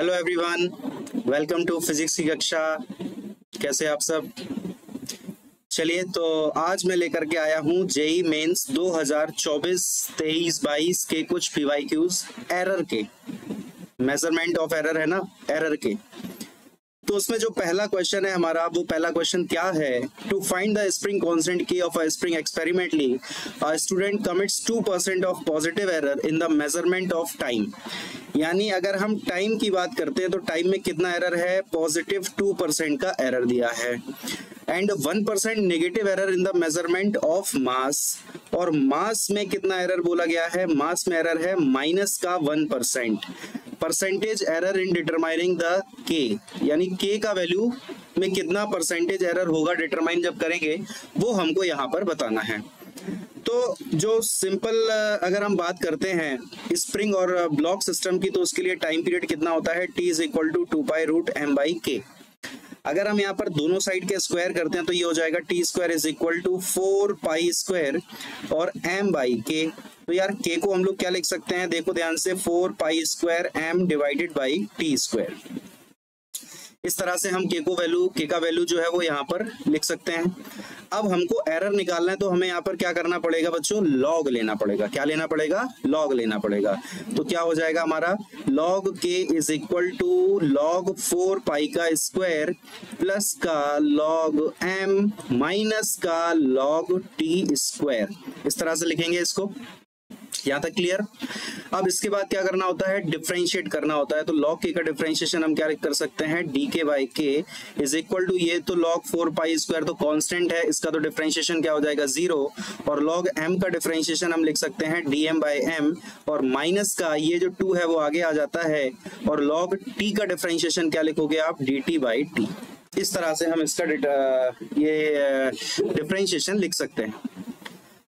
Hello everyone, welcome to physics की कक्षा। कैसे आप सब? चलिए, तो आज मैं लेकर के आया हूँ जेई मेंस 2024, 23, 22 के कुछ पीवाईक्यूज एरर के, मेजरमेंट ऑफ एरर है ना, एरर के। तो उसमें जो पहला क्वेश्चन है हमारा, वो पहला क्वेश्चन क्या है? To find the spring constant k of a spring experimentally a student commits 2% of positive error in the measurement of time. यानी अगर हम टाइम की बात करते हैं तो टाइम में कितना एरर है? पॉजिटिव 2% का एरर दिया है। And 1% negative error in the measurement of mass, और मास में कितना एरर बोला गया है? मास में एरर है माइनस का 1%। Percentage error in determining the के, यानी के का वैल्यू में कितना परसेंटेज एरर होगा डिटरमाइन जब करेंगे, वो हमको यहाँ पर बताना है। तो जो सिंपल अगर हम बात करते हैं स्प्रिंग और ब्लॉक सिस्टम की, तो उसके लिए टाइम पीरियड कितना होता है? t is equal to 2π√m/k। अगर हम यहाँ पर दोनों साइड के स्क्वायर करते हैं तो ये हो जाएगा t² इज इक्वल टू 4π² और m/k। तो यार k को हम लोग क्या लिख सकते हैं? देखो ध्यान से, 4π² m डिवाइडेड बाई t²। इस तरह से हम k का वैल्यू जो है वो यहाँ पर लिख सकते हैं। अब हमको एरर निकालना है तो हमें यहाँ पर क्या करना पड़ेगा बच्चों? लॉग लेना पड़ेगा। क्या लेना पड़ेगा? लॉग लेना पड़ेगा। तो क्या हो जाएगा हमारा? log k is equal to log 4π² plus का log m माइनस का log t²। इस तरह से लिखेंगे इसको। यहाँ तक क्लियर? अब इसके बाद क्या करना होता है? डिफरेंशिएट करना होता है। तो log k का डिफरेंशिएशन हम क्या कर सकते हैं? dk/k इज इक्वल टू, ये तो log 4π² तो कांस्टेंट है, इसका तो डिफरेंशिएशन क्या हो जाएगा? 0। और log m का डिफरेंशिएशन हम लिख सकते हैं dm/m, और माइनस का ये जो 2 है वो आगे आ जाता है, और log t का डिफरेंशिएशन क्या लिखोगे आप? dt/t। इस तरह से हम इसका ये डिफरेंशिएशन लिख सकते हैं।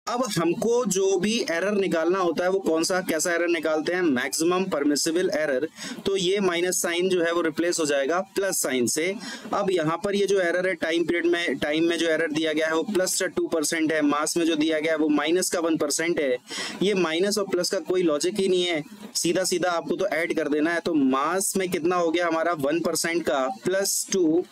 अब हमको जो भी एरर निकालना होता है वो कौन सा, कैसा एरर निकालते हैं? Maximum permissible error. तो ये माइनस साइन जो है वो रिप्लेस हो जाएगा प्लस साइन से। अब यहाँ पर ये जो एरर है टाइम पीरियड में, टाइम में जो एरर दिया गया है वो प्लस का 2% है, मास में जो दिया गया है वो माइनस का 1% है। ये माइनस और प्लस का कोई लॉजिक ही नहीं है, सीधा सीधा आपको तो ऐड कर देना है। तो मास में कितना हो गया हमारा? 1% का प्लस 2,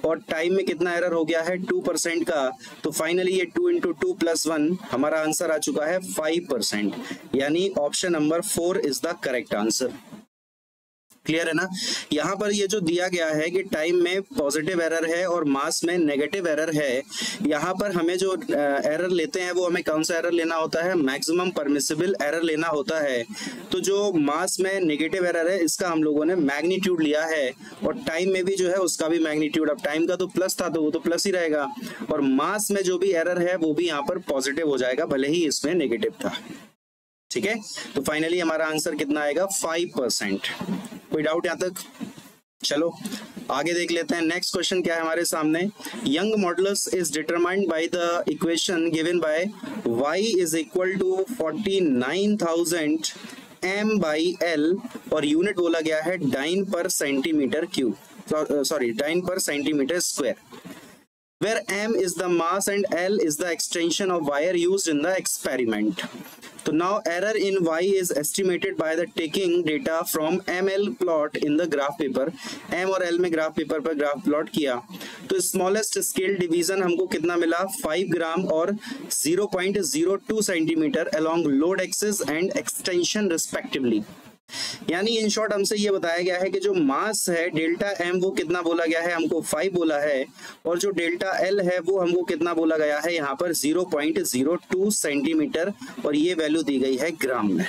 और टाइम में कितना एरर हो गया है? 2% का। तो फाइनली ये 2 × 2 + 1, हमारा आंसर आ चुका है 5%। यानी option number 4 is the correct answer. Clear है ना? यहाँ पर ये जो दिया गया है कि टाइम में पॉजिटिव एरर है और मास में नेगेटिव एरर है, यहाँ पर हमें जो एरर लेते हैं वो हमें कौन सा एरर लेना होता है? मैक्सिमम परमिसिबल एरर लेना होता है। तो जो मास में नेगेटिव एरर है इसका हम लोगों ने मैग्नीट्यूड लिया है, और टाइम में भी जो है उसका भी मैग्नीट्यूड। अब टाइम का तो प्लस था तो वो तो प्लस ही रहेगा, और मास में जो भी एरर है वो भी यहाँ पर पॉजिटिव हो जाएगा, भले ही इसमें नेगेटिव था। ठीक है, तो फाइनली हमारा आंसर कितना आएगा? 5%। कोई डाउट यहाँ तक? चलो आगे देख लेते हैं। नेक्स्ट क्वेश्चन क्या है हमारे सामने? Young modulus is determined by the equation given by y is equal to 49,000 m/l, और यूनिट बोला गया है dyne per centimetre cube, sorry dyne per centimetre square, where m is the mass and l is the extension of wire used in the experiment. So now error in y is estimated by the taking data from ml plot in the graph paper. m और l में graph paper पर graph plot किया तो smallest scale division हमको कितना मिला? 5 ग्राम और 0.02 centimetre along load axis and extension respectively. यानी इन शॉर्ट हमसे ये बताया गया है कि जो मास है डेल्टा m वो कितना बोला गया है? हमको 5 बोला है, और जो डेल्टा l है वो हमको कितना बोला गया है? यहाँ पर 0.02 सेंटीमीटर, और ये वैल्यू दी गई है ग्राम में।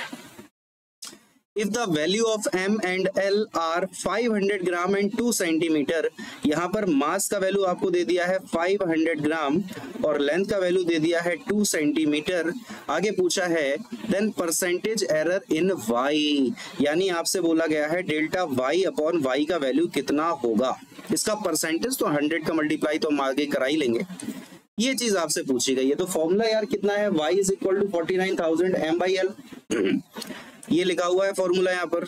If the value of m and l are 500 gram and 2 centimetre, यहाँ पर मास का वैल्यू आपको दे दिया है 500 ग्राम और लेंथ का वैल्यू दे दिया है 2 सेंटीमीटर। आगे पूछा है then percentage error in y, यानी आपसे बोला गया है डेल्टा y अपॉन y का वैल्यू कितना होगा। इसका परसेंटेज तो 100 का मल्टीप्लाई तो हम आगे करा ही लेंगे, ये चीज आपसे पूछी गई है। तो फॉर्मूला यार कितना है? y is equal to 49,000 m/l, ये लिखा हुआ है फॉर्मूला यहाँ पर।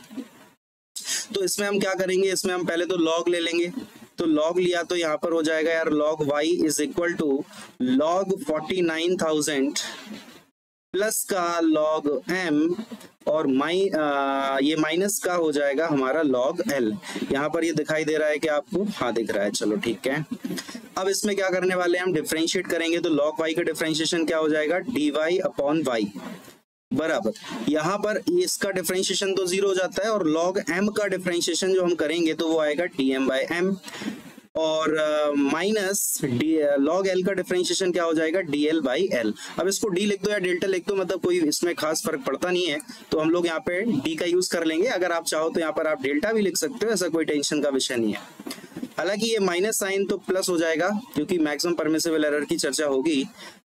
तो इसमें हम क्या करेंगे? इसमें हम पहले तो लॉग ले लेंगे। तो लॉग लिया तो यहाँ पर हो जाएगा यार log y is equal to log 49,000 plus का log m और ये माइनस का हो जाएगा हमारा log l। यहाँ पर ये दिखाई दे रहा है कि आपको, हाँ दिख रहा है, चलो ठीक है। अब इसमें क्या करने वाले हैं, हम डिफरेंशिएट करेंगे तो log y का डिफरेंशिएशन क्या हो जाएगा, dy अपॉन y बराबर, यहाँ पर इसका डिफरेंशिएशन तो 0 हो जाता है और log m का डिफरेंशिएशन जो हम करेंगे तो वो आएगा dm बाई m, और माइनस log l का डिफरेंशिएशन क्या हो जाएगा, dl बाई l। अब इसको d लिख दो या डेल्टा लिख दो, मतलब कोई इसमें खास फर्क पड़ता नहीं है, तो हम लोग यहाँ पे d का यूज कर लेंगे। अगर आप चाहो तो यहाँ पर आप डेल्टा भी लिख सकते हो, ऐसा कोई टेंशन का विषय नहीं है। हालांकि ये माइनस साइन तो प्लस हो जाएगा क्योंकि मैक्सिमम परमिसिबल एरर की चर्चा होगी,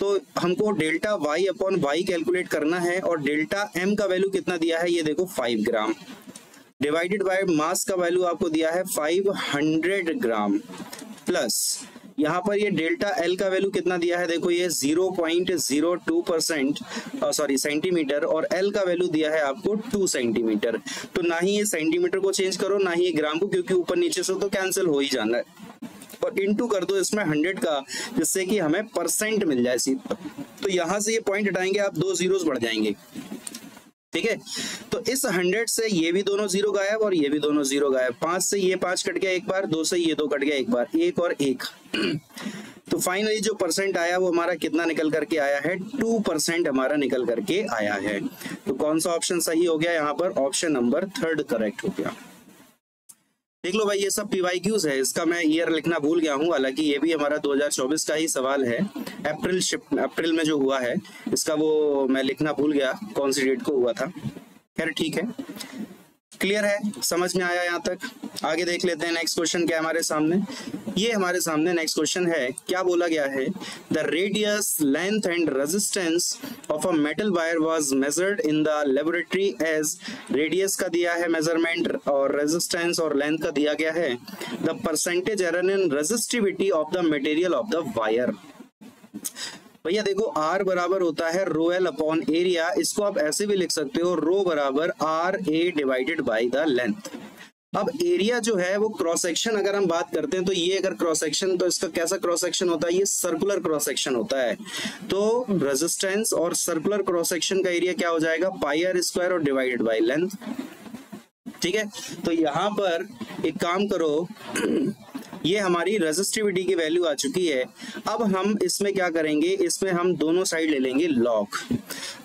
तो हमको delta y upon y calculate करना है और डेल्टा m का वैल्यू कितना दिया है, ये देखो 5 ग्राम, डिवाइडेड बाय मास का वैल्यू आपको दिया है 500 ग्राम, प्लस यहाँ पर ये डेल्टा L का वैल्यू कितना दिया है, देखो ये 0.02% सॉरी सेंटीमीटर, और L का वैल्यू दिया है आपको 2 सेंटीमीटर। तो ना ही ये सेंटीमीटर को चेंज करो ना ही ये ग्राम को, क्योंकि ऊपर नीचे से तो कैंसिल हो ही जाना है, और इनटू कर दो इसमें 100 का, जिससे कि हमें परसेंट मिल जाए सीधा। तो यहाँ से ये पॉइंट हटाएंगे आप, 2 जीरोस बढ़ जाएंगे, ठीक है। तो इस 100 से ये भी दोनों 0 गायब और ये भी दोनों 0 गायब, 5 से ये 5 कट गया एक बार, 2 से ये 2 कट गया एक बार, 1 और 1। तो फाइनली जो परसेंट आया वो हमारा कितना निकल करके आया है, 2% हमारा निकल करके आया है। तो कौन सा ऑप्शन सही हो गया यहाँ पर, ऑप्शन नंबर 3 करेक्ट हो गया। देख लो भाई, ये सब PYQs है, इसका मैं ईयर लिखना भूल गया हूँ, हालांकि ये भी हमारा 2024 का ही सवाल है, अप्रैल में जो हुआ है इसका वो मैं लिखना भूल गया कौन सी डेट को हुआ था। खैर ठीक है, क्लियर है, समझ में आया यहाँ तक। आगे देख लेते हैं नेक्स्ट क्वेश्चन क्या है हमारे सामने। ये हमारे सामने नेक्स्ट क्वेश्चन है, क्या बोला गया है, the radius length and resistance of a metal wire was measured in the laboratory as, radius का दिया है मेजरमेंट और रेजिस्टेंस और लेंथ का दिया गया है, the percentage error in resistivity of the material of the wire. भैया देखो R बराबर होता है रो एल अपॉन एरिया, इसको आप ऐसे भी लिख सकते हो, रो बराबर R A divided by the length. अब एरिया जो है वो क्रॉस सेक्शन अगर हम बात करते हैं तो ये अगर क्रॉस सेक्शन, तो इसका कैसा क्रॉस सेक्शन होता है, ये सर्कुलर क्रॉस सेक्शन होता है। तो रेजिस्टेंस और सर्कुलर क्रॉस सेक्शन का एरिया क्या हो जाएगा, पाई आर स्क्वायर और डिवाइडेड बाई लेंथ, ठीक है। तो यहाँ पर एक काम करो, ये हमारी रेजिस्टिविटी की वैल्यू आ चुकी है। अब हम इसमें क्या करेंगे, इसमें हम दोनों साइड ले लेंगे लॉग।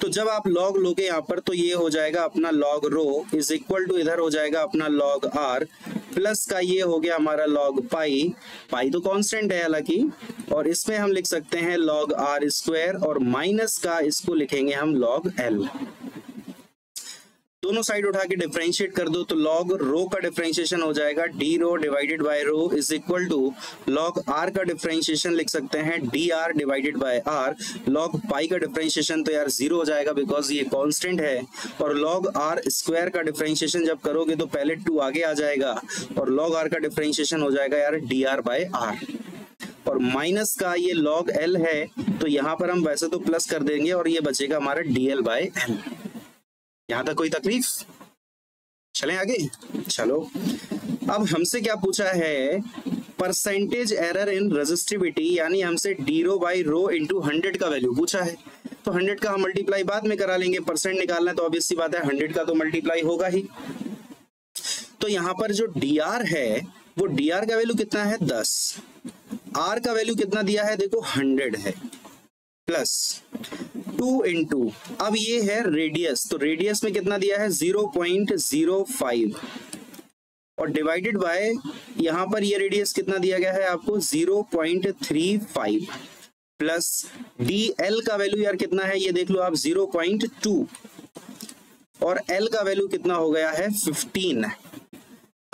तो जब आप लॉग लोगे यहाँ पर तो ये हो जाएगा अपना log rho is equal to, इधर हो जाएगा अपना लॉग आर, प्लस का ये हो गया हमारा लॉग पाई, पाई तो कांस्टेंट है हालांकि, और इसमें हम लिख सकते हैं लॉग आर स्क्वायर, और माइनस का इसको लिखेंगे हम लॉग एल। दोनों साइड उठा के डिफरेंशिएट कर दो तो लॉग रो का डिफरेंशिएशन हो जाएगा D rho divided by rho is equal to log R का डिफरेंशिएशन लिख सकते हैं D R divided by R. Log pi का डिफरेंशिएशन तो यार 0 हो जाएगा बिकॉज ये कांस्टेंट है, और लॉग आर स्क्वायर का डिफरेंशिएशन जब करोगे तो पहले 2 आगे आ जाएगा और लॉग आर का डिफरेंशिएशन हो जाएगा यार डी आर बाय आर, और माइनस का ये लॉग एल है तो यहाँ पर हम वैसे तो प्लस कर देंगे और ये बचेगा हमारा डी एल बाय एल। यहां तक कोई तकलीफ? चलें आगे। चलो, अब हमसे क्या पूछा है, परसेंटेज एरर इन रेजिस्टिविटी, यानी हमसे D rho by rho into 100 का वैल्यू पूछा है। तो 100 का हम मल्टीप्लाई बाद में करा लेंगे, परसेंट निकालना है तो ऑब्वियस सी बात है 100 का तो मल्टीप्लाई होगा ही। तो यहाँ पर जो डी आर है वो डी आर का वैल्यू कितना है 10, आर का वैल्यू कितना दिया है देखो 100 है, प्लस 2 इंटू, अब ये है रेडियस, तो रेडियस में कितना दिया है 0.05, और डिवाइडेड बाय यहां पर ये रेडियस कितना दिया गया है आपको 0.35, प्लस डी एल का वैल्यू यार कितना है ये देख लो आप 0.2, और एल का वैल्यू कितना हो गया है 15।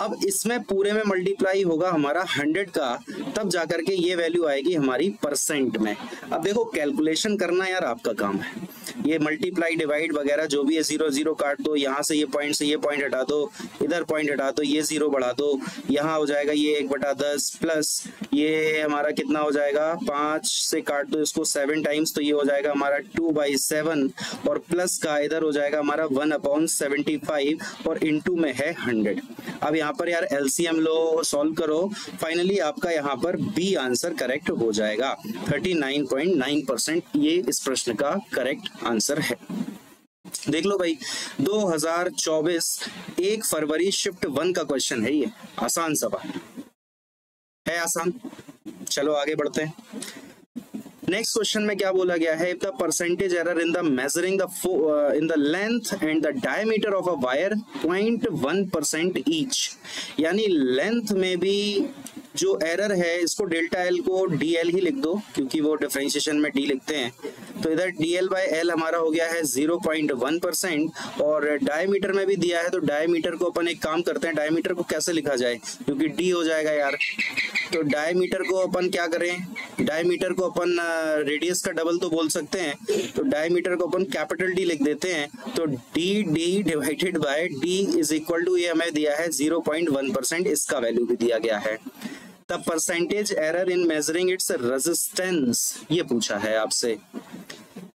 अब इसमें पूरे में मल्टीप्लाई होगा हमारा 100 का, तब जाकर के ये वैल्यू आएगी हमारी परसेंट में। अब देखो कैलकुलेशन करना यार आपका काम है, ये मल्टीप्लाई डिवाइड वगैरह जो भी है 0 0 काट दो, यहाँ से ये पॉइंट हटा दो, इधर पॉइंट हटा दो, ये 0 बढ़ा दो, यहाँ हो जाएगा ये 1/10, प्लस ये हमारा कितना हो जाएगा 5 से काट दो इसको 7 टाइम्स, तो ये हो जाएगा हमारा 2/7, और प्लस का इधर हो जाएगा हमारा 1/75, और इनटू में है 100। अब यहाँ पर यार एलसीएम लो, सॉल्व करो, फाइनली आपका यहाँ पर बी आंसर करेक्ट हो जाएगा। 39.9% ये इस प्रश्न का करेक्ट आंसर है। देख लो भाई, 2024 1 फरवरी शिफ्ट 1 का क्वेश्चन है ये, आसान सवाल है, आसान। चलो आगे बढ़ते हैं। नेक्स्ट क्वेश्चन में क्या बोला गया है, if the percentage error in the measuring in the length and the diameter of a wire 0.1% each, यानी लेंथ में भी जो एरर है, इसको डेल्टा एल को डी एल ही लिख दो क्योंकि वो डिफरेंशिएशन में डी लिखते हैं, तो इधर डी एल बाई एल हमारा हो गया है 0.1%, और डायमीटर में भी दिया है, तो डायमीटर को अपन एक काम करते हैं, डायमीटर को कैसे लिखा जाए, क्योंकि डी हो जाएगा यार, तो डायमीटर को अपन क्या करें, डायमीटर को अपन रेडियस का डबल तो बोल सकते हैं, तो डायमीटर को अपन कैपिटल डी लिख देते हैं, तो D D divided by D is equal to, ये हमें दिया है 0.1%, इसका वैल्यू भी दिया गया है। The percentage error in measuring its resistance, ये पूछा है आपसे,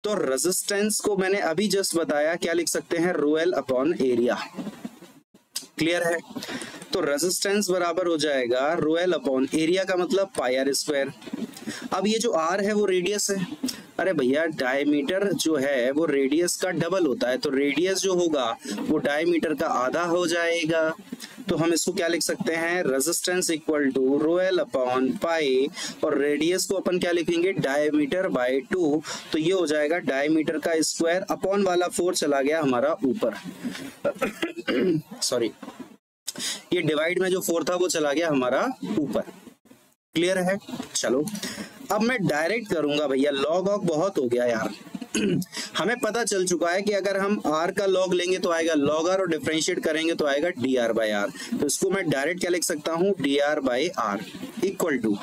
तो रेजिस्टेंस को मैंने अभी जस्ट बताया, क्या लिख सकते हैं, रो एल अपॉन एरिया, क्लियर है। तो रेजिस्टेंस बराबर हो जाएगा रो एल अपॉन एरिया का मतलब पाई आर स्क्वायर। अब ये जो आर है वो रेडियस है, अरे भैया डायमीटर जो है वो रेडियस का डबल होता है, तो रेडियस जो होगा वो डायमीटर का आधा हो जाएगा, तो हम इसको क्या लिख सकते हैं, resistance equal to rho L upon pi, और रेडियस को अपन क्या लिखेंगे, डायमीटर बाय 2, तो ये हो जाएगा डायमीटर का स्क्वायर, अपॉन वाला 4 चला गया हमारा ऊपर सॉरी, ये डिवाइड में जो 4 था वो चला गया हमारा ऊपर, क्लियर है। चलो अब मैं डायरेक्ट करूंगा भैया, लॉग ऑफ बहुत हो गया यार हमें पता चल चुका है कि अगर हम r का लॉग लेंगे तो आएगा log r, और डिफरेंशिएट करेंगे तो आएगा dr बाई आर, तो इसको मैं डायरेक्ट क्या लिख सकता हूँ, dr by R equal to,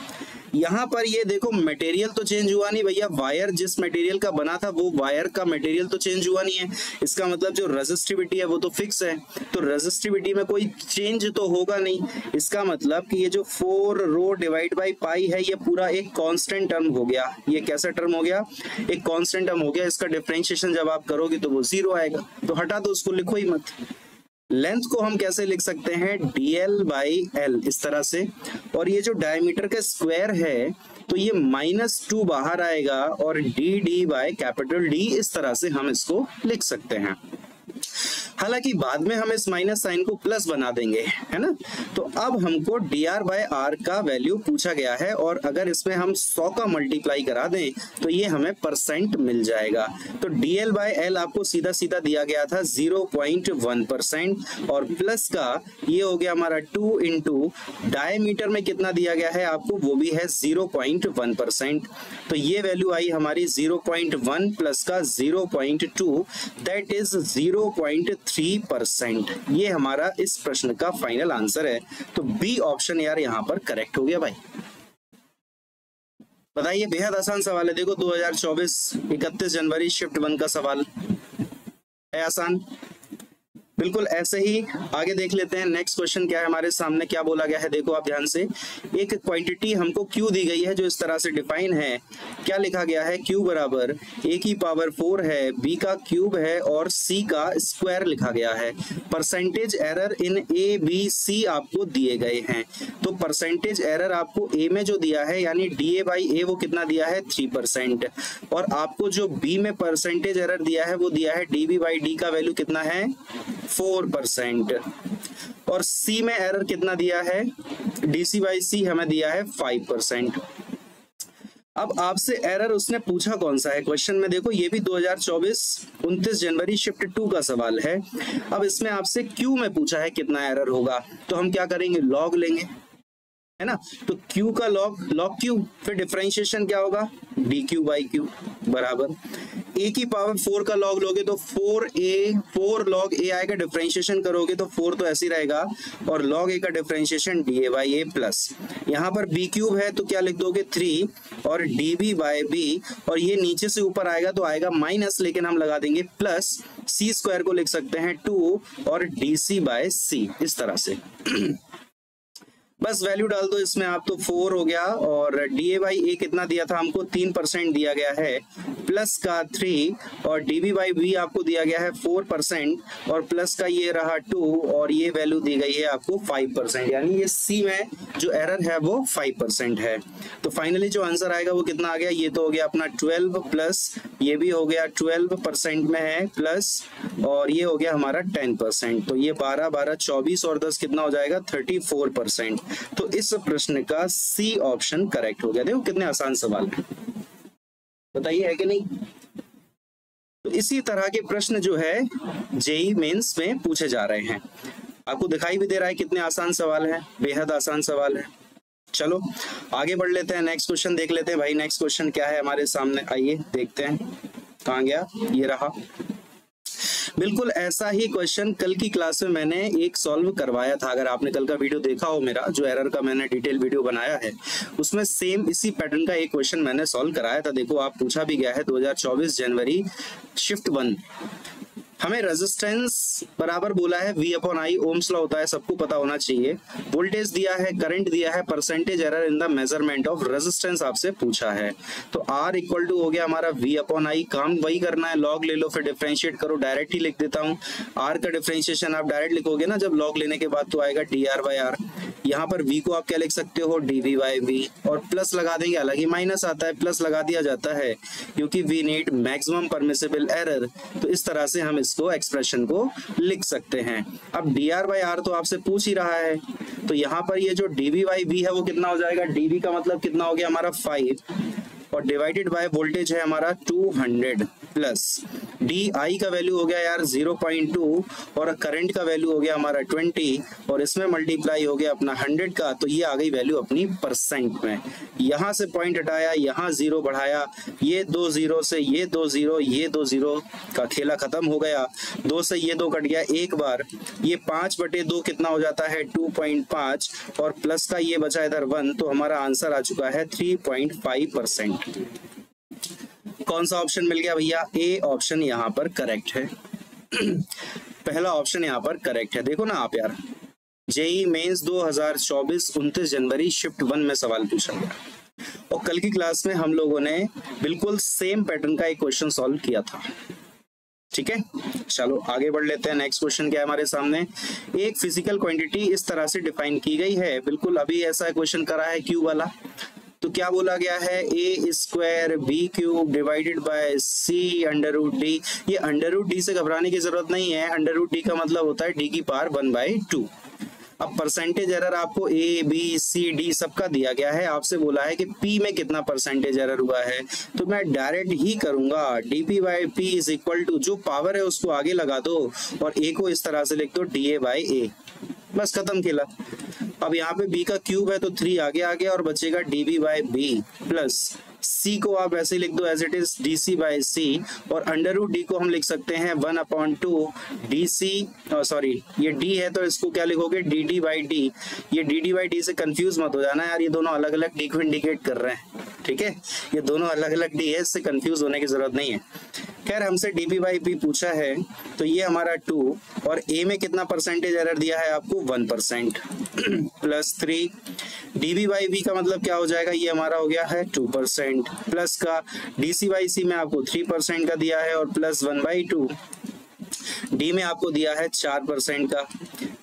यहाँ पर ये देखो मटेरियल तो चेंज हुआ नहीं भैया, वायर जिस मटेरियल का बना था वो वायर का मटेरियल तो चेंज हुआ नहीं है, इसका मतलब जो रेजिस्टिविटी है वो तो फिक्स है, तो रेजिस्टिविटी में कोई चेंज तो होगा नहीं, इसका मतलब कि ये जो 4 रो डिवाइड बाई पाई है ये पूरा एक कांस्टेंट टर्म हो गया, ये कैसा टर्म हो गया, एक कांस्टेंट टर्म हो गया, इसका डिफरेंशिएशन जब आप करोगे तो वो 0 आएगा, तो हटा दो उसको, लिखो ही मत। लेंथ को हम कैसे लिख सकते हैं, dl बाई एल, इस तरह से, और ये जो डायमीटर का स्क्वायर है तो ये -2 बाहर आएगा, और D D by capital D, इस तरह से हम इसको लिख सकते हैं। हालांकि बाद में हम इस माइनस साइन को प्लस बना देंगे, है ना। तो अब हमको dr बाय आर का वैल्यू पूछा गया है, और अगर इसमें हम 100 का मल्टीप्लाई करा दें तो ये हमें परसेंट मिल जाएगा। तो dl बाय एल आपको सीधा सीधा दिया गया था 0.1%, और प्लस का ये हो गया हमारा 2 इंटू डायमीटर में कितना दिया गया है आपको, वो भी है 0.1%, तो ये वैल्यू आई हमारी 0.1 प्लस का 0.2, दैट इज 0.3%। ये हमारा इस प्रश्न का फाइनल आंसर है। तो बी ऑप्शन यार यहां पर करेक्ट हो गया भाई। बताइए, बेहद आसान सवाल है। देखो 2024 31 जनवरी शिफ्ट 1 का सवाल है, आसान बिल्कुल ऐसे ही। आगे देख लेते हैं नेक्स्ट क्वेश्चन क्या है हमारे सामने, क्या बोला गया है। देखो आप ध्यान से, एक क्वांटिटी हमको Q दी गई है जो इस तरह से डिफाइन है। क्या लिखा गया है, Q बराबर A की पावर 4 है, B का क्यूब है और C का स्क्वायर लिखा गया है। Percentage error in A B C आपको दिए गए हैं। तो परसेंटेज एरर आपको A में जो दिया है यानी DA बाई A वो कितना दिया है 3%, और आपको जो B में परसेंटेज एरर दिया है वो दिया है DB बाई D का वैल्यू कितना है 4%, और C में एरर कितना दिया है DC बाई C हमें दिया है 5%। अब आपसे एरर उसने पूछा कौन सा है क्वेश्चन में, देखो ये भी 2024 29 जनवरी शिफ्ट 2 का सवाल है। अब इसमें आपसे Q में पूछा है कितना एरर होगा, तो हम क्या करेंगे, लॉग लेंगे, है ना। तो Q का लॉग Q, फिर डिफरेंशिएशन क्या होगा dQ बाई Q बराबर A की पावर 4 का लॉग लोगे तो 4 लॉग A आएगा, डिफरेंशिएशन करोगे तो 4 तो ऐसे ही रहेगा, और लॉग A का differentiation DA by A plus, यहाँ पर B क्यूब है तो क्या लिख दोगे 3 और DB बाई B, और ये नीचे से ऊपर आएगा तो आएगा माइनस, लेकिन हम लगा देंगे प्लस, C स्क्वायर को लिख सकते हैं 2 और DC बाई C, इस तरह से। बस वैल्यू डाल दो इसमें आप, तो 4 हो गया। और DA/A कितना दिया था हमको, 3% दिया गया है, प्लस का 3, और DB/B आपको दिया गया है 4%, और प्लस का ये रहा 2, और ये वैल्यू दी गई है आपको 5%, यानी ये C में जो एरर है वो 5% है। तो फाइनली जो आंसर आएगा वो कितना आ गया, ये तो हो गया अपना 12 प्लस ये भी हो गया 12% में है प्लस, और ये हो गया हमारा 10%। तो ये 12, 12, 24 और 10 कितना हो जाएगा 34%। तो इस प्रश्न का सी ऑप्शन करेक्ट हो गया। देखो कितने आसान सवाल है, बताइए है कि नहीं। तो इसी तरह के प्रश्न जो है जेई मेंस में पूछे जा रहे हैं। आपको दिखाई भी दे रहा है कितने आसान सवाल है, बेहद आसान सवाल है। चलो आगे बढ़ लेते हैं, नेक्स्ट क्वेश्चन देख लेते हैं भाई। नेक्स्ट क्वेश्चन क्या है हमारे सामने, आइए देखते हैं। कहाँ गया, ये रहा। बिल्कुल ऐसा ही क्वेश्चन कल की क्लास में मैंने एक सॉल्व करवाया था। अगर आपने कल का वीडियो देखा हो मेरा, जो एरर का मैंने डिटेल वीडियो बनाया है, उसमें सेम इसी पैटर्न का एक क्वेश्चन मैंने सॉल्व कराया था। देखो आप पूछा भी गया है 2024 जनवरी शिफ्ट 1। हमें रेजिस्टेंस बराबर बोला है V/I, ओम्स लॉ होता है, सबको पता होना चाहिए। वोल्टेज दिया है, करंट दिया है, percentage error in the measurement of resistance आपसे पूछा है। तो R इक्वल टू हो गया हमारा V/I, काम वही करना है, लॉग ले लो फिर डिफरेंशिएट करो। डायरेक्ट ही लिख देता हूँ, R का डिफरेंशिएशन आप डायरेक्ट लिखोगे ना जब लॉग लेने के बाद, तो आएगा dR/R। यहाँ पर V को आप क्या लिख सकते हो, dV/V, और प्लस लगा देंगे, हालांकि माइनस आता है, प्लस लगा दिया जाता है क्योंकि we need maximum permissible error. तो इस तरह से हम इसको एक्सप्रेशन को लिख सकते हैं। अब dR/R तो आपसे पूछ ही रहा है, तो यहाँ पर ये जो dV/V है वो कितना हो जाएगा, dV का मतलब कितना हो गया हमारा 5, और डिवाइडेड बाय वोल्टेज है हमारा 200, प्लस DI का वैल्यू हो गया यार 0.2, और करंट का वैल्यू हो गया हमारा 20, और इसमें मल्टीप्लाई हो गया अपना 100 का, तो ये आ गई वैल्यू अपनी परसेंट में। यहाँ से पॉइंट हटाया, यहाँ 0 बढ़ाया, ये 2 0 से ये 2 0, ये 2 0 का खेला खत्म हो गया। 2 से ये 2 कट गया एक बार, ये 5/2 कितना हो जाता है 2.5, और प्लस का ये बचा इधर 1, तो हमारा आंसर आ चुका है 3.5%। कौन सा ऑप्शन मिल गया भैया, ए ऑप्शन यहाँ पर करेक्ट है। पहला ऑप्शन यहाँ पर करेक्ट है। देखो ना आप यार, जेई मेंस 2024 29 जनवरी शिफ्ट 1 में सवाल पूछा गया, और कल की क्लास में हम लोगों ने बिल्कुल सेम पैटर्न का एक क्वेश्चन सॉल्व किया था। ठीक है, चलो आगे बढ़ लेते हैं। नेक्स्ट क्वेश्चन क्या है हमारे सामने, एक फिजिकल क्वांटिटी इस तरह से डिफाइन की गई है। बिल्कुल अभी ऐसा क्वेश्चन करा है क्यू वाला, तो क्या बोला गया है, a² b³ divided by c√d। ये √d से घबराने की जरूरत नहीं है, √d का मतलब होता है d की पावर 1/2। अब परसेंटेज एरर आपको A, B, C, D सबका दिया गया है। आपसे बोला है कि P में कितना परसेंटेज एरर हुआ है, तो मैं डायरेक्ट ही करूंगा, dP/P इज इक्वल टू, जो पावर है उसको आगे लगा दो और A को इस तरह से लिख दो dA/A, बस खत्म खेला। अब यहाँ पे B का क्यूब है तो 3 आगे आ गया और बचेगा dB/B, प्लस C को आप ऐसे लिख दो एज इट इज dC/C, और √D को हम लिख सकते हैं 1/2 DC, सॉरी ये D है तो इसको क्या लिखोगे dd/D। ये dd/D से कंफ्यूज मत हो जाना यार, ये दोनों अलग अलग D को इंडिकेट कर रहे हैं, ठीक है, ये दोनों अलग अलग D है, इससे कंफ्यूज होने की जरूरत नहीं है। खैर हमसे dP/P पूछा है, तो ये हमारा 2, और A में कितना परसेंटेज एरर दिया है आपको 1%, प्लस 3 dB/B का मतलब क्या हो जाएगा, ये हमारा हो गया है 2%, प्लस का dC/C में आपको 3% का दिया है, और प्लस 1/2 D में आपको दिया है 4% का,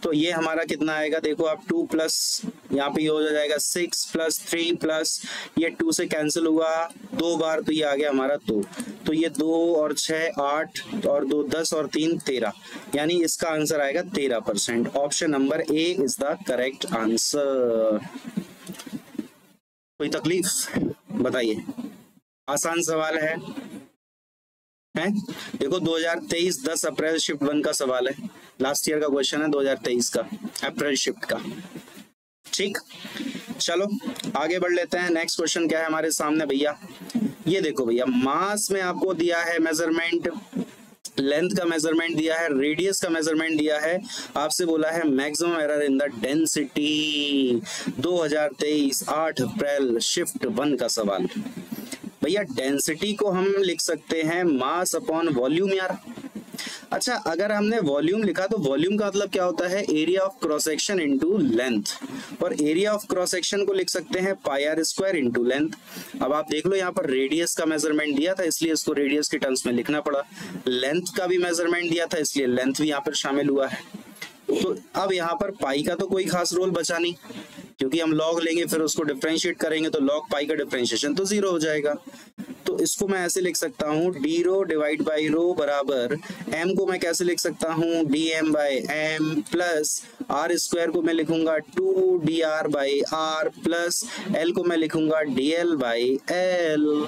तो ये हमारा कितना आएगा, देखो आप 2 प्लस यहाँ पे ये हो जाएगा 6 प्लस 3 प्लस ये 2 से कैंसिल हुआ 2 बार, तो ये आ गया हमारा 2, तो ये 2 और 6 8 और 2 10 और 3 13, यानी इसका आंसर आएगा 13%। Option number A is the correct answer. कोई तकलीफ बताइए, आसान सवाल है। देखो 2023 10 अप्रैल शिफ्ट 1 का सवाल है, लास्ट ईयर का क्वेश्चन है 2023 का अप्रैल शिफ्ट का। ठीक, चलो आगे बढ़ लेते हैं। नेक्स्ट क्वेश्चन क्या है हमारे सामने भैया, ये देखो भैया, मास में आपको दिया है मेजरमेंट, लेंथ का मेजरमेंट दिया है, रेडियस का मेजरमेंट दिया है, आपसे बोला है maximum error in the density. 2023 8 April shift 1 का सवाल। भैया डेंसिटी को हम लिख सकते हैं मास अपॉन वॉल्यूम यार। अच्छा, अगर हमने वॉल्यूम लिखा तो वॉल्यूम का मतलब क्या होता है? Area of cross section into length, और एरिया ऑफ क्रॉस सेक्शन को लिख सकते हैं पाई आर स्क्वायर इनटू लेंथ। अब आप देख लो यहाँ पर रेडियस का मेजरमेंट दिया था इसलिए इसको रेडियस के टर्म्स में लिखना पड़ा, लेंथ का भी मेजरमेंट दिया था इसलिए लेंथ भी यहाँ पर शामिल हुआ है। तो अब यहाँ पर पाई का तो कोई खास रोल बचा नहीं, क्योंकि हम लॉग लेंगे फिर उसको डिफरेंशिएट करेंगे तो लॉग पाई का डिफरेंशिएशन तो 0 हो जाएगा। तो इसको मैं ऐसे लिख सकता हूँ D rho divide by rho बराबर m को मैं कैसे लिख सकता हूँ D M by M plus R square को मैं लिखूंगा 2 D R by R plus L को मैं लिखूंगा डी एल बाई एल।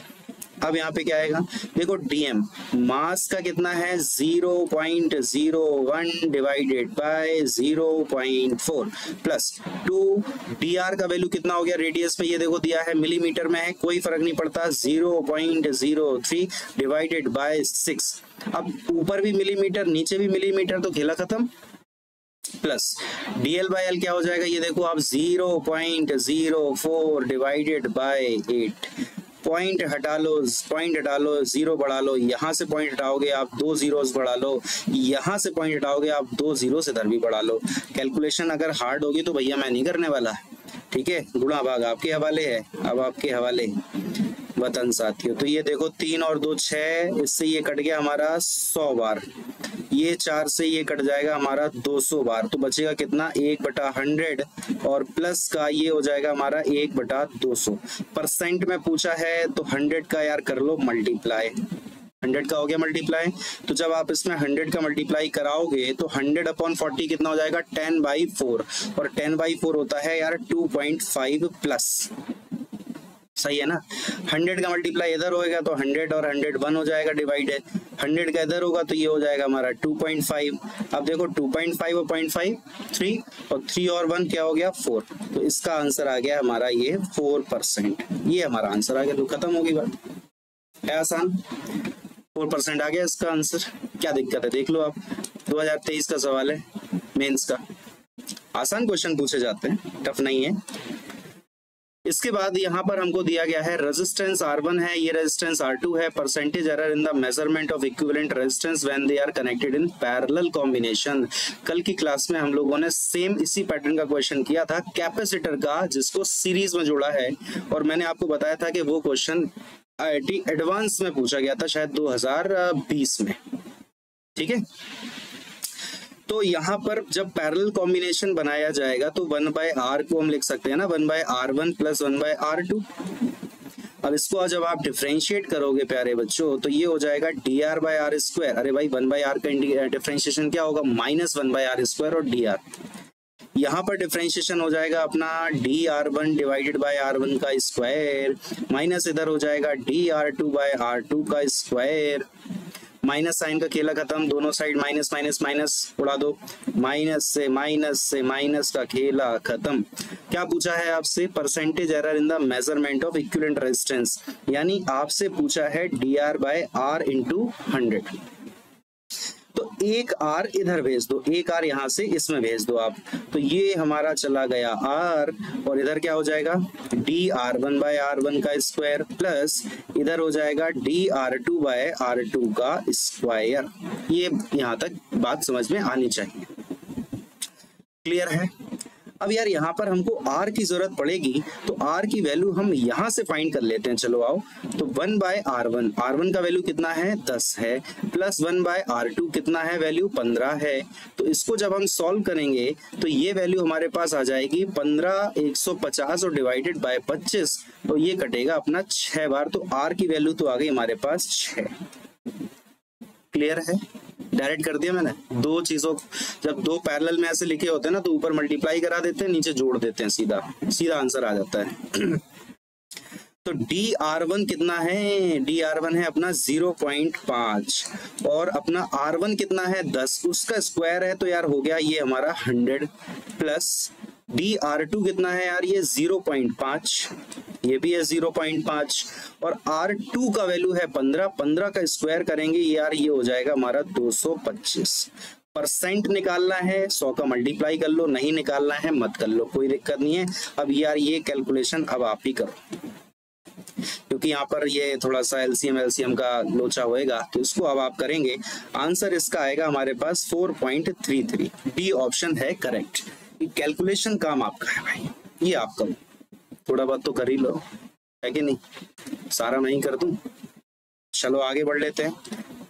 अब यहाँ पे क्या आएगा? देखो डीएम मास का कितना है 0.01 डिवाइडेड बाय 0.4 प्लस 2 dr का वैल्यू कितना हो गया रेडियस में, ये देखो दिया है मिलीमीटर में है, कोई फर्क नहीं पड़ता, 0.03 डिवाइडेड बाय 6। अब ऊपर भी मिलीमीटर नीचे भी मिलीमीटर तो खेला खत्म, प्लस dl बाय l क्या हो जाएगा? ये देखो आप 0.04 डिवाइडेड बाय 8, पॉइंट हटा लो 0 बढ़ा लो, यहाँ से पॉइंट हटाओगे आप 2 जीरोस बढ़ा लो, यहाँ से पॉइंट हटाओगे आप 2 जीरोस इधर भी बढ़ा लो। कैलकुलेशन अगर हार्ड होगी तो भैया मैं नहीं करने वाला, ठीक है, गुणा भाग आपके हवाले है। अब आपके हवाले वतन साथियों, तो ये देखो 3 और 2 6, इससे ये कट गया हमारा 100 बार, ये 4 से ये कट जाएगा हमारा 200 बार, तो बचेगा कितना 1/100 और प्लस का ये हो जाएगा हमारा 1/200। परसेंट में पूछा है तो 100 का यार कर लो मल्टीप्लाई, 100 का हो गया मल्टीप्लाई। तो जब आप इसमें 100 का मल्टीप्लाई कराओगे तो 100/40 कितना हो जाएगा 10/4, और 10/4 होता है यार 2.5 प्लस, सही है ना। 100 का मल्टीप्लाई इधर होएगा तो 100 और 100 1 हो जाएगा डिवाइड है, 100 का इधर होगा तो ये हो जाएगा हमारा 2.5। अब देखो 2.5 और 0.5 3, और 3 और 1 क्या हो गया 4, तो इसका आंसर आ गया हमारा ये 4%, ये हमारा आंसर आ गया। तो खत्म होगी बात, है आसान, 4% आ गया इसका आंसर। क्या दिक्कत है देख लो आप, 2023 का सवाल है मेंस का, आसान क्वेश्चन पूछे जाते हैं, टफ नहीं है। इसके बाद यहाँ पर हमको दिया गया है रेजिस्टेंस R1 है, ये रेजिस्टेंस R2 है, percentage error in the measurement of equivalent resistance when they are connected in parallel combination. कल की क्लास में हम लोगों ने सेम इसी पैटर्न का क्वेश्चन किया था कैपेसिटर का, जिसको सीरीज में जोड़ा है, और मैंने आपको बताया था कि वो क्वेश्चन IIT एडवांस में पूछा गया था शायद 2020 में, ठीक है। तो यहाँ पर जब पैरेलल कॉम्बिनेशन बनाया जाएगा तो 1/r को हम लिख सकते हैं ना 1/r1 प्लस 1/r2। अब इसको जब आप डिफरेंशिएट करोगे प्यारे बच्चों तो ये हो जाएगा dr/r स्क्वायर। अरे भाई 1/r का डिफरेंशिएशन क्या होगा -1/r स्क्वायर और dr। यहाँ पर डिफरेंशिएशन हो जाएगा अपना dr1 डिवाइडेड बाय r1 का स्क्वायर, माइनस इधर हो जाएगा dr2/r2 का स्क्वायर, माइनस साइन का खेला खत्म, दोनों साइड माइनस माइनस माइनस उड़ा दो, माइनस से माइनस का खेला खत्म। क्या पूछा है आपसे? Percentage error in the measurement of equivalent resistance, यानी आपसे पूछा है dr/r इंटू 100। तो एक R इधर भेज दो, एक R यहाँ से इसमें भेज दो आप, तो ये हमारा चला गया R, और इधर क्या हो जाएगा dr1/r1 का स्क्वायर प्लस इधर हो जाएगा dr2/r2 का स्क्वायर। ये यहाँ तक बात समझ में आनी चाहिए, क्लियर है। अब यार यहाँ पर हमको R की जरूरत पड़ेगी, तो R की वैल्यू हम यहाँ से फाइंड कर लेते हैं, चलो आओ। तो 1/r1, R1 का वैल्यू कितना है 10 है, प्लस 1/r2 कितना है वैल्यू 15 है। तो इसको जब हम सॉल्व करेंगे तो ये वैल्यू हमारे पास आ जाएगी 15 150 और डिवाइडेड बाय 25, तो ये कटेगा अपना 6 बार। तो R की वैल्यू तो आ गई हमारे पास 6, क्लियर है। डायरेक्ट कर दिया मैंने, दो चीजों, जब दो पैरेलल में ऐसे लिखे होते हैं ना तो ऊपर मल्टीप्लाई करा देते हैं, नीचे जोड़ देते हैं, सीधा सीधा आंसर आ जाता है। तो dr1 कितना है? dr1 है अपना 0.5 और अपना r1 कितना है 10, उसका स्क्वायर है तो यार हो गया ये हमारा 100, प्लस dr2 कितना है यार ये 0.5, ये भी है 0.5, और R2 का वैल्यू है 15, 15 का स्क्वायर करेंगे यार ये हो जाएगा हमारा 225। परसेंट निकालना है 100 का मल्टीप्लाई कर लो, नहीं निकालना है मत कर लो, कोई दिक्कत नहीं है। अब यार ये कैलकुलेशन अब आप ही करो, क्योंकि यहाँ पर ये थोड़ा सा एलसीएम का लोचा होएगा, तो इसको अब आप करेंगे। आंसर इसका आएगा हमारे पास 4.33। बी ऑप्शन है करेक्ट। कैलकुलेशन काम आपका है भाई, ये आप करो, थोड़ा बहुत तो कर ही लो, है कि नहीं? सारा मैं ही कर दूं? चलो आगे बढ़ लेते हैं।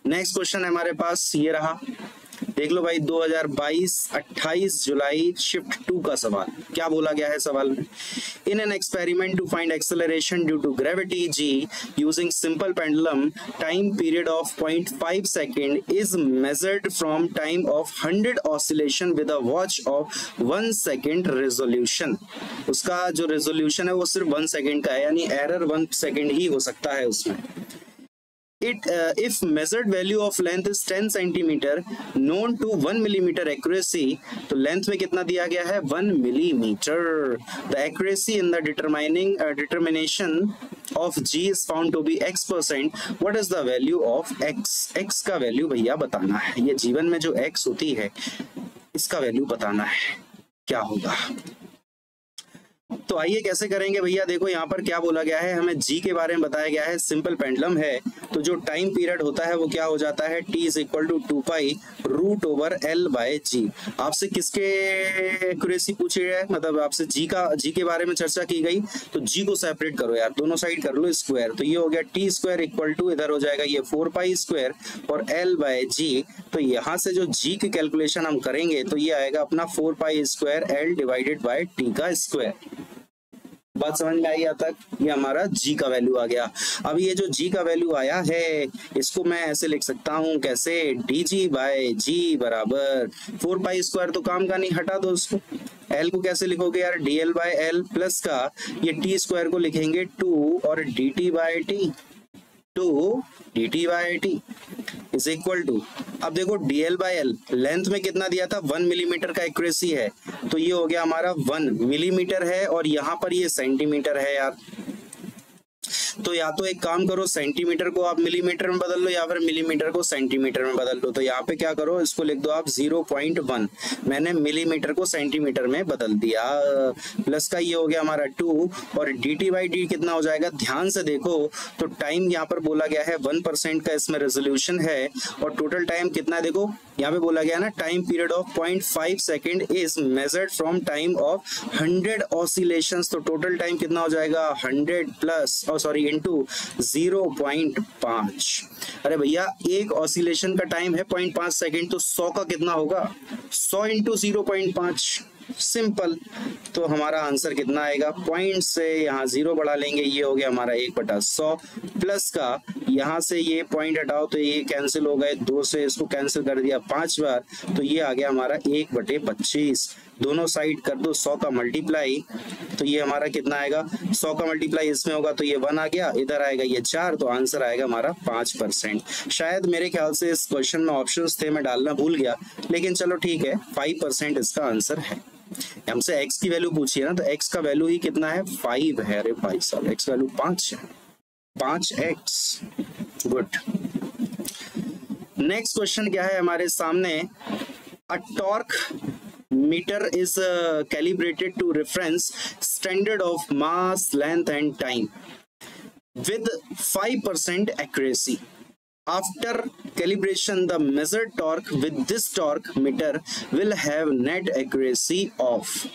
नेक्स्ट क्वेश्चन है हमारे पास, ये रहा, देख लो भाई, 2022 28 जुलाई शिफ्ट 2 का सवाल। क्या बोला गया है सवाल में? In an experiment to find acceleration due to gravity G using simple pendulum, time period of 0.5 second is measured from time of 100 oscillation with a watch of 1 second resolution. उसका जो रेजोल्यूशन है वो सिर्फ 1 सेकेंड का है, यानी error 1 second ही हो सकता है उसमें। If measured value of length is 10 centimeter known to 1 millimeter accuracy, तो लेंथ में कितना दिया गया है? 1 millimeter. The accuracy in the determination of G is found to be x%. What is the value of x? x का value भैया बताना है। ये जीवन में जो x होती है इसका वैल्यू बताना है, क्या होगा? तो आइए कैसे करेंगे भैया। देखो यहाँ पर क्या बोला गया है, हमें जी के बारे में बताया गया है। सिंपल पेंडुलम है तो जो टाइम पीरियड होता है वो क्या हो जाता है? t is equal to 2 √/l by g. आपसे किसके एक्यूरेसी पूछी है, मतलब आपसे जी के बारे में चर्चा की गई, तो जी को सेपरेट करो यार, दोनों साइड कर लो स्क्वायर। तो ये हो गया t² इक्वल टू, इधर हो जाएगा ये 4π² और l बाय जी। तो यहाँ से जो जी की कैलकुलेशन हम करेंगे तो ये आएगा अपना 4π² l डिवाइडेड बाय t का स्क्वायर। बात समझ में आई यहाँ तक? ये हमारा g का वैल्यू आ गया। अब ये जो g का वैल्यू आया है इसको मैं ऐसे लिख सकता हूँ, कैसे? dg बाय g बराबर 4π² तो काम का नहीं, हटा दो उसको। l को कैसे लिखोगे यार? dl बाय l प्लस का ये t² को लिखेंगे 2 और dt by t, 2 dt by t is equal to, अब देखो dl बाय l लेंथ में कितना दिया था? 1 मिलीमीटर का एक्यूरेसी है, तो ये हो गया हमारा 1 मिलीमीटर है, और यहाँ पर ये सेंटीमीटर है यार। तो या तो एक काम करो, सेंटीमीटर को आप मिलीमीटर में बदल लो या फिर मिलीमीटर को सेंटीमीटर में बदल लो। तो यहाँ पे क्या करो, इसको लिख दो आप 0.1, मैंने मिलीमीटर को सेंटीमीटर में बदल दिया। प्लस का ये हो गया हमारा 2 और dt बाई डी कितना हो जाएगा? ध्यान से देखो तो टाइम यहाँ पर बोला गया है 1% का इसमें रेजोल्यूशन है, और टोटल टाइम कितना है? देखो यहाँ पे बोला गया है ना, time period of 0.5 second is measured from time of 100 oscillations. तो टोटल टाइम कितना हो जाएगा? 100 प्लस सॉरी इंटू 0.5। अरे भैया एक ऑसिलेशन का टाइम है 0.5 सेकेंड, तो 100 का कितना होगा? 100 इंटू 0.5, सिंपल। तो हमारा आंसर कितना आएगा? पॉइंट से यहाँ 0 बढ़ा लेंगे, ये हो गया हमारा 1/100 प्लस का यहाँ से ये पॉइंट हटाओ तो ये कैंसिल हो गए, 2 से इसको कैंसिल कर दिया 5 बार, तो ये आ गया हमारा 1/25। दोनों साइड कर दो 100 का मल्टीप्लाई, तो ये हमारा कितना आएगा? 100 का मल्टीप्लाई इसमें होगा तो ये 1 आ गया, इधर आएगा ये 4, तो आंसर आएगा हमारा 5%। शायद मेरे ख्याल से इस क्वेश्चन में ऑप्शंस थे, मैं डालना भूल गया, लेकिन चलो ठीक है, 5% इसका आंसर है। हमसे x की वैल्यू पूछी है ना, तो x का वैल्यू ही कितना है? 5 है। अरे भाई साहब, x वैल्यू 5 है, 5x। गुड। नेक्स्ट क्वेश्चन क्या है हमारे सामने? अ torque meter is calibrated to reference standard of mass, length and time with 5% accuracy. After calibration, the measured torque with this torque meter will have net accuracy of.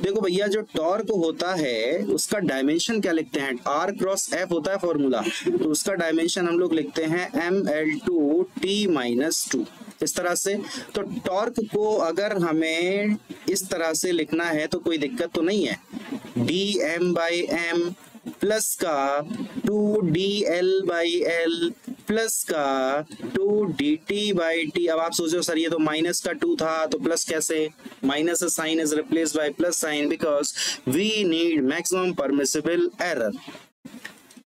देखो भैया जो torque होता है उसका डायमेंशन क्या लिखते हैं? R क्रॉस F होता है फॉर्मूला, तो उसका डायमेंशन हम लोग लिखते हैं mL2T-2 इस तरह से। तो टॉर्क को अगर हमें इस तरह से लिखना है तो कोई दिक्कत तो नहीं है। dm/m प्लस का 2dl/l प्लस का 2dt/t। अब आप सोचो सर ये तो माइनस का 2 था तो प्लस कैसे? Minus sign is replaced by plus sign because we need maximum permissible error.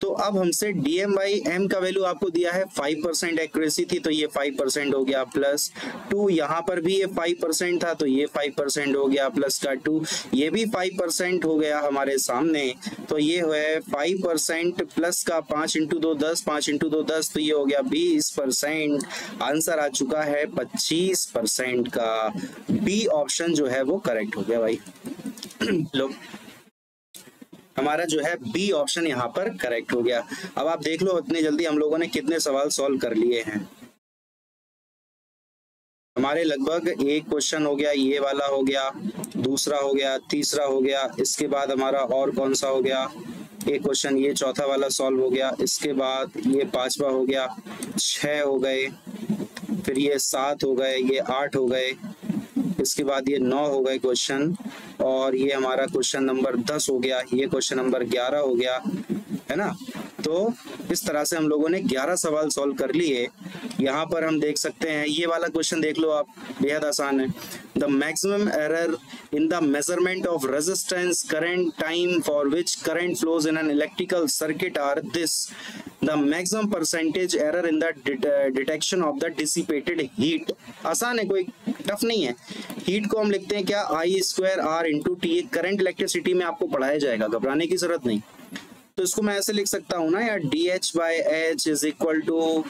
तो अब हमसे dm/m का वैल्यू आपको दिया है 5% एक्यूरेसी थी, तो ये 5% हो गया, प्लस 2 यहाँ पर भी ये 5% था तो ये 5% हो गया, प्लस का 2 ये भी 5% हो गया हमारे सामने, तो ये है 5% प्लस का 5 इंटू 2 10, 5 इंटू 2 10, तो ये हो गया 20%। आंसर आ चुका है 25% का। बी ऑप्शन जो है वो करेक्ट हो गया भाई। लो हमारा जो है बी ऑप्शन यहाँ पर करेक्ट हो गया। अब आप देख लो इतनी जल्दी हम लोगों ने कितने सवाल सॉल्व कर लिए हैं। हमारे लगभग एक क्वेश्चन हो गया, ये वाला हो गया, दूसरा हो गया, तीसरा हो गया, इसके बाद हमारा और कौन सा हो गया, एक क्वेश्चन ये चौथा वाला सॉल्व हो गया, इसके बाद ये पांचवा हो गया, 6 हो गए, फिर ये 7 हो गए, ये 8 हो गए, इसके बाद ये 9 हो गए क्वेश्चन, और ये हमारा क्वेश्चन नंबर 10 हो गया, ये क्वेश्चन नंबर 11 हो गया, है ना। तो इस तरह से हम लोगों ने 11 सवाल सॉल्व कर लिए। यहाँ पर हम देख सकते हैं ये वाला क्वेश्चन देख लो आप, बेहद आसान है। The maximum error in the measurement of resistance current time for which current flows in an electrical circuit are this. The maximum percentage error in the detection of the dissipated heat. आसान है, कोई tough नहीं है। Heat को हम लिखते हैं क्या, I²R/T। करंट इलेक्ट्रिसिटी में आपको पढ़ाया जाएगा, घबराने की जरूरत नहीं। तो इसको मैं ऐसे लिख सकता हूँ ना यार, DH/H is equal to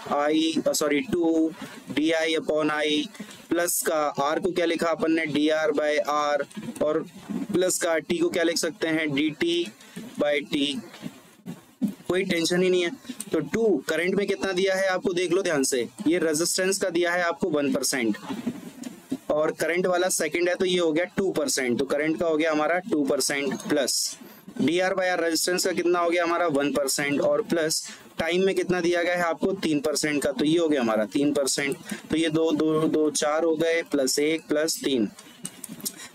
2 DI/I, plus का R को क्या लिखा अपन ने, DR/R, और प्लस का T को क्या लिख सकते हैं, DT/T। कोई टेंशन ही नहीं है। तो 2 करंट में कितना दिया है आपको, देख लो ध्यान से, ये रेजिस्टेंस का दिया है आपको 1%, और करंट वाला सेकंड है तो ये हो गया 2%, तो करंट का हो गया हमारा 2%, प्लस DR/R रेजिस्टेंस का कितना हो गया हमारा 1%, और प्लस टाइम में कितना दिया गया है आपको 3% का, तो ये हो गया हमारा 3%। तो ये 2 4 हो गए, प्लस 1 प्लस 3,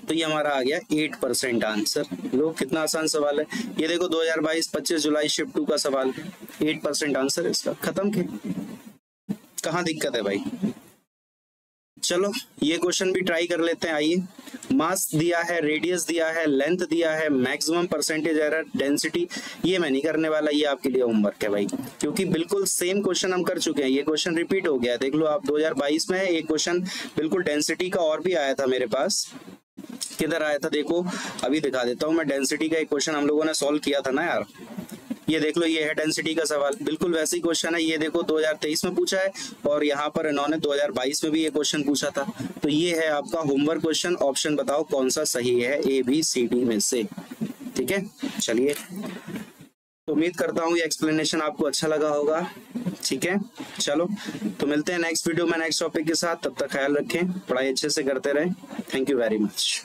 तो ये हमारा आ गया 8% आंसर। लो कितना आसान सवाल है ये, देखो 2022 25 जुलाई शिफ्ट 2 का सवाल, 8% आंसर इसका, खत्म के, कहाँ दिक्कत है भाई। चलो ये क्वेश्चन भी ट्राई कर लेते हैं, आइए। मास दिया है, रेडियस दिया है, लेंथ दिया है, मैक्सिमम परसेंटेज एरर, डेंसिटी, ये मैं नहीं करने वाला, ये आपके लिए होमवर्क है भाई, क्योंकि बिल्कुल सेम क्वेश्चन हम कर चुके हैं। ये क्वेश्चन रिपीट हो गया, देख लो आप, 2022 में एक क्वेश्चन बिल्कुल डेंसिटी का और भी आया था मेरे पास। किधर आया था देखो, अभी दिखा देता हूँ मैं। डेंसिटी का एक क्वेश्चन हम लोगों ने सॉल्व किया था ना यार, ये देख लो, ये है डेंसिटी का सवाल, बिल्कुल वैसे ही क्वेश्चन है। ये देखो 2023 में पूछा है, और यहाँ पर इन्होंने 2022 में भी ये क्वेश्चन पूछा था। तो ये है आपका होमवर्क क्वेश्चन, ऑप्शन बताओ कौन सा सही है ABCD में से, ठीक है। चलिए, तो उम्मीद करता हूँ ये एक्सप्लेनेशन आपको अच्छा लगा होगा, ठीक है। चलो तो मिलते हैं नेक्स्ट वीडियो में नेक्स्ट टॉपिक के साथ, तब तक ख्याल रखें, पढ़ाई अच्छे से करते रहें। Thank you very much.